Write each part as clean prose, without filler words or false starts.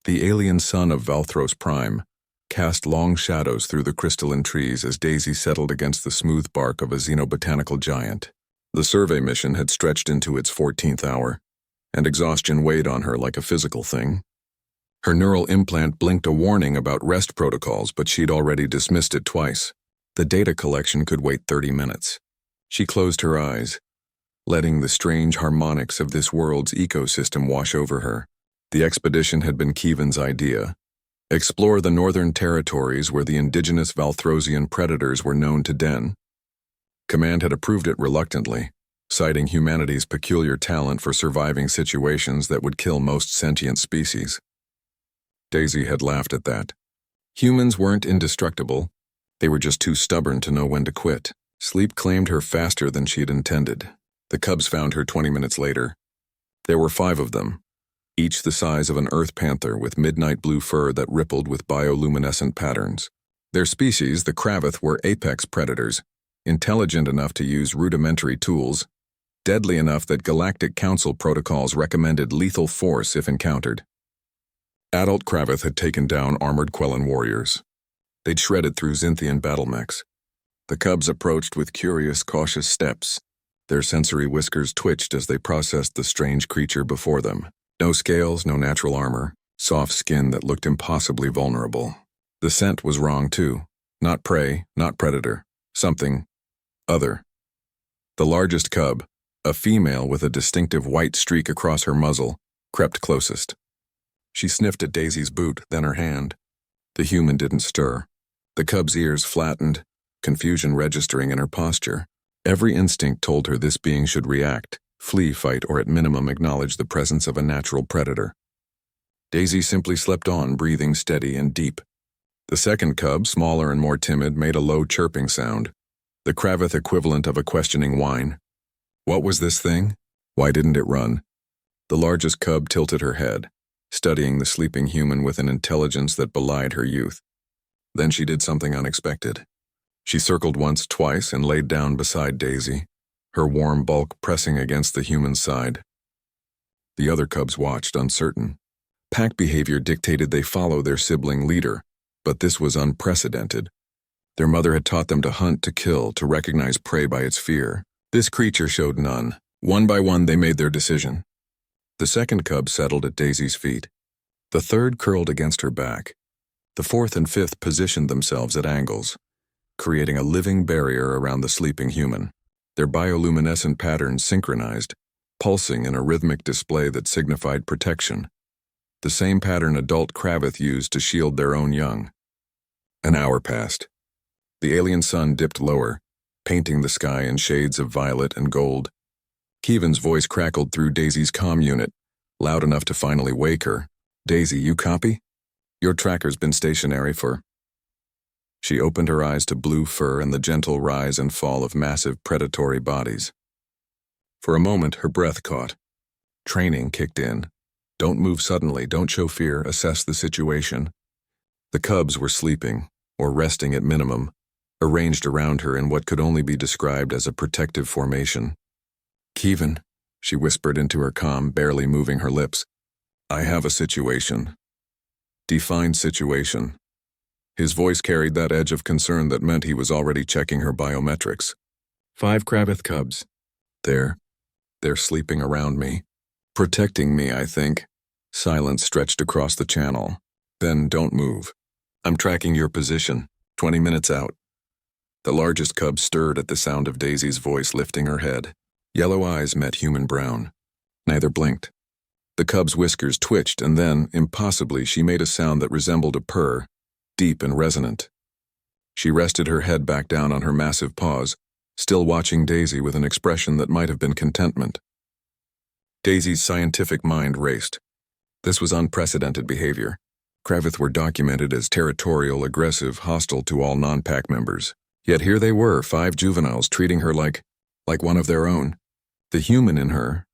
The alien sun of Valkos Prime cast long shadows through the crystalline trees as Daisy settled against the smooth bark of a xenobotanical giant. The survey mission had stretched into its 14th hour, and exhaustion weighed on her like a physical thing. Her neural implant blinked a warning about rest protocols, but she'd already dismissed it twice. The data collection could wait 30 minutes. She closed her eyes, letting the strange harmonics of this world's ecosystem wash over her. The expedition had been Keevan's idea. Explore the northern territories where the indigenous Valthrosian predators were known to den. Command had approved it reluctantly, citing humanity's peculiar talent for surviving situations that would kill most sentient species. Daisy had laughed at that. Humans weren't indestructible. They were just too stubborn to know when to quit. Sleep claimed her faster than she'd intended. The cubs found her 20 minutes later. There were 5 of them, each the size of an earth panther with midnight blue fur that rippled with bioluminescent patterns. Their species, the Kravith, were apex predators, intelligent enough to use rudimentary tools, deadly enough that Galactic Council protocols recommended lethal force if encountered. Adult Kravith had taken down armored Quellan warriors. They'd shredded through Xinthian battle mechs. The cubs approached with curious, cautious steps. Their sensory whiskers twitched as they processed the strange creature before them. No scales, no natural armor, soft skin that looked impossibly vulnerable. The scent was wrong too. Not prey, not predator. Something other. The largest cub, a female with a distinctive white streak across her muzzle, crept closest. She sniffed at Daisy's boot, then her hand. The human didn't stir. The cub's ears flattened, confusion registering in her posture. Every instinct told her this being should react, flee, fight, or at minimum acknowledge the presence of a natural predator. Daisy simply slept on, breathing steady and deep. The second cub, smaller and more timid, made a low chirping sound, the Kravith equivalent of a questioning whine. What was this thing? Why didn't it run? The largest cub tilted her head, studying the sleeping human with an intelligence that belied her youth. Then she did something unexpected. She circled once, twice, and laid down beside Daisy, her warm bulk pressing against the human's side. The other cubs watched, uncertain. Pack behavior dictated they follow their sibling leader, but this was unprecedented. Their mother had taught them to hunt, to kill, to recognize prey by its fear. This creature showed none. One by one, they made their decision. The second cub settled at Daisy's feet. The third curled against her back. The fourth and fifth positioned themselves at angles, creating a living barrier around the sleeping human. Their bioluminescent patterns synchronized, pulsing in a rhythmic display that signified protection. The same pattern adult Kravith used to shield their own young. An hour passed. The alien sun dipped lower, painting the sky in shades of violet and gold. Keevan's voice crackled through Daisy's comm unit, loud enough to finally wake her. Daisy, you copy? Your tracker's been stationary for... She opened her eyes to blue fur and the gentle rise and fall of massive predatory bodies. For a moment, her breath caught. Training kicked in. Don't move suddenly, don't show fear, assess the situation. The cubs were sleeping, or resting at minimum, arranged around her in what could only be described as a protective formation. Keevan, she whispered into her comm, barely moving her lips. I have a situation. Define situation. His voice carried that edge of concern that meant he was already checking her biometrics. 5 Kravith cubs. They're sleeping around me. Protecting me, I think. Silence stretched across the channel. Then don't move. I'm tracking your position. 20 minutes out. The largest cub stirred at the sound of Daisy's voice lifting her head. Yellow eyes met human brown. Neither blinked. The cub's whiskers twitched, and then, impossibly, she made a sound that resembled a purr, deep and resonant. She rested her head back down on her massive paws, still watching Daisy with an expression that might have been contentment. Daisy's scientific mind raced. This was unprecedented behavior. Kravith were documented as territorial, aggressive, hostile to all non-pack members. Yet here they were, 5 juveniles treating her like one of their own. The human in her,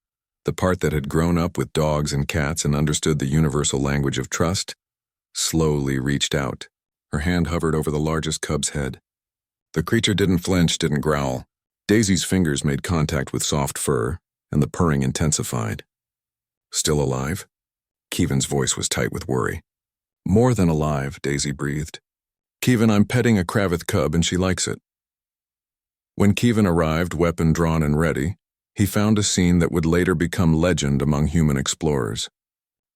the part that had grown up with dogs and cats and understood the universal language of trust, slowly reached out. Her hand hovered over the largest cub's head. The creature didn't flinch, didn't growl. Daisy's fingers made contact with soft fur, and the purring intensified. Still alive? Kevin voice was tight with worry. More than alive, Daisy breathed. Kevin, I'm petting a Kravith cub and she likes it. When Kevin arrived, weapon drawn and ready, he found a scene that would later become legend among human explorers.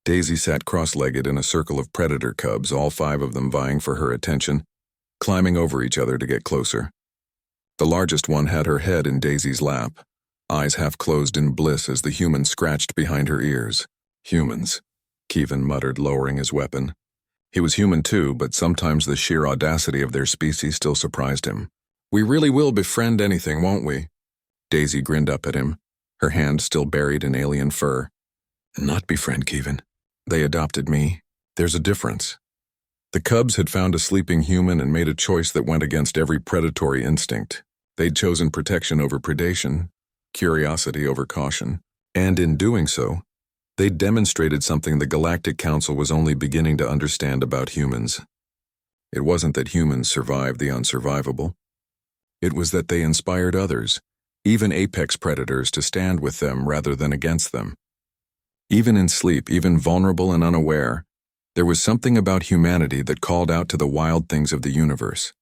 Daisy sat cross-legged in a circle of predator cubs, all 5 of them vying for her attention, climbing over each other to get closer. The largest one had her head in Daisy's lap, eyes half closed in bliss as the human scratched behind her ears. Humans, Kevin muttered, lowering his weapon. He was human too, but sometimes the sheer audacity of their species still surprised him. We really will befriend anything, won't we? Daisy grinned up at him, her hand still buried in alien fur. Not befriend, Kevin. They adopted me. There's a difference. The cubs had found a sleeping human and made a choice that went against every predatory instinct. They'd chosen protection over predation, curiosity over caution, and in doing so, they demonstrated something the Galactic Council was only beginning to understand about humans. It wasn't that humans survived the unsurvivable. It was that they inspired others, even apex predators, to stand with them rather than against them. Even in sleep, even vulnerable and unaware, there was something about humanity that called out to the wild things of the universe.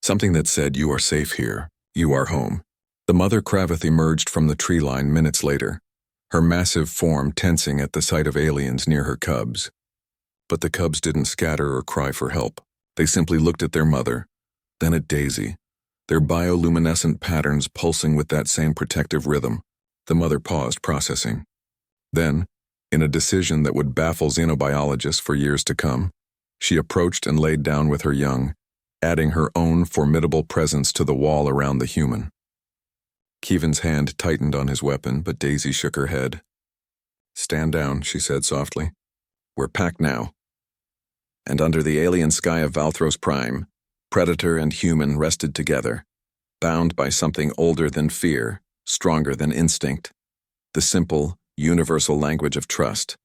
Something that said, you are safe here, you are home. The mother Kravith emerged from the tree line minutes later, her massive form tensing at the sight of aliens near her cubs. But the cubs didn't scatter or cry for help. They simply looked at their mother, then at Daisy, their bioluminescent patterns pulsing with that same protective rhythm. The mother paused, processing. Then, in a decision that would baffle xenobiologists for years to come, she approached and laid down with her young, adding her own formidable presence to the wall around the human. Kevin's hand tightened on his weapon, but Daisy shook her head. Stand down, she said softly. We're packed now. And under the alien sky of Valkos Prime, predator and human rested together, bound by something older than fear, stronger than instinct, the simple, universal language of trust.